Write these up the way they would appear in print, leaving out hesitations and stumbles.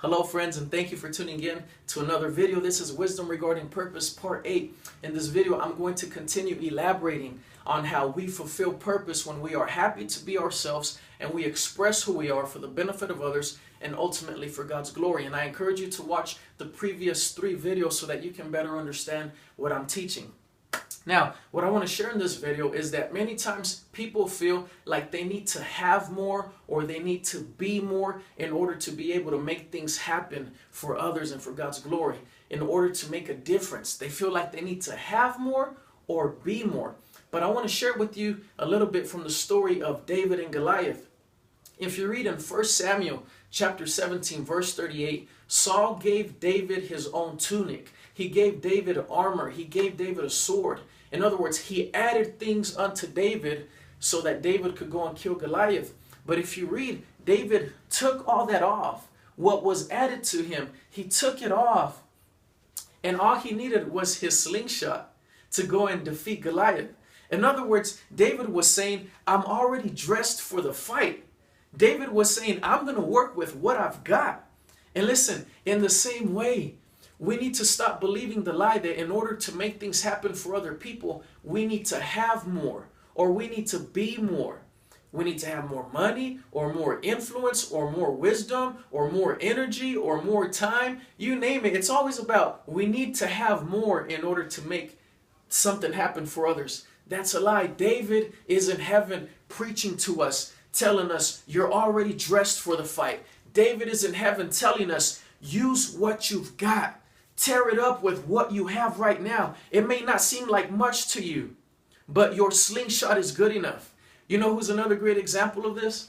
Hello friends, and thank you for tuning in to another video. This is Wisdom Regarding Purpose Part 8. In this video, I'm going to continue elaborating on how we fulfill purpose when we are happy to be ourselves and we express who we are for the benefit of others and ultimately for God's glory. And I encourage you to watch the previous 3 videos so that you can better understand what I'm teaching. Now, what I want to share in this video is that many times people feel like they need to have more or they need to be more in order to be able to make things happen for others and for God's glory, in order to make a difference. They feel like they need to have more or be more. But I want to share with you a little bit from the story of David and Goliath. If you read in 1 Samuel chapter 17, verse 38, Saul gave David his own tunic. He gave David armor. He gave David a sword. In other words, he added things unto David so that David could go and kill Goliath. But if you read, David took all that off. What was added to him, he took it off. And all he needed was his slingshot to go and defeat Goliath. In other words, David was saying, I'm already dressed for the fight. David was saying, I'm going to work with what I've got. And listen, in the same way, we need to stop believing the lie that in order to make things happen for other people, we need to have more or we need to be more. We need to have more money or more influence or more wisdom or more energy or more time. You name it. It's always about we need to have more in order to make something happen for others. That's a lie. David is in heaven preaching to us, telling us you're already dressed for the fight. David is in heaven telling us use what you've got. Tear it up with what you have right now. It may not seem like much to you, but your slingshot is good enough. You know who's another great example of this?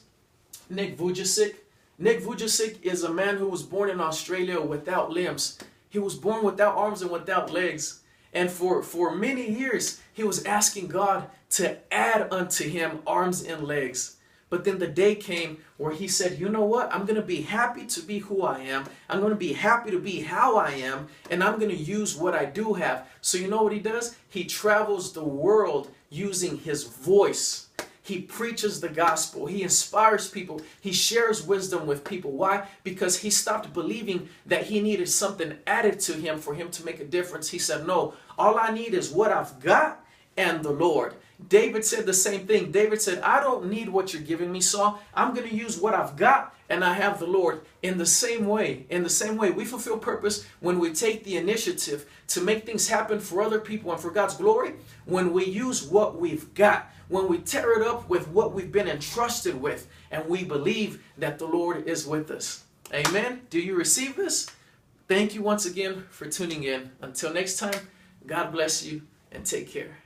Nick Vujicic. Nick Vujicic is a man who was born in Australia without limbs. He was born without arms and without legs. And for many years, he was asking God to add unto him arms and legs. But then the day came where he said, you know what? I'm going to be happy to be who I am. I'm going to be happy to be how I am. And I'm going to use what I do have. So you know what he does? He travels the world using his voice. He preaches the gospel. He inspires people. He shares wisdom with people. Why? Because he stopped believing that he needed something added to him for him to make a difference. He said, no, all I need is what I've got and the Lord. David said the same thing. David said, I don't need what you're giving me, Saul. I'm going to use what I've got and I have the Lord. In the same way, we fulfill purpose when we take the initiative to make things happen for other people and for God's glory, when we use what we've got, when we tear it up with what we've been entrusted with, and we believe that the Lord is with us. Amen. Do you receive this? Thank you once again for tuning in. Until next time, God bless you and take care.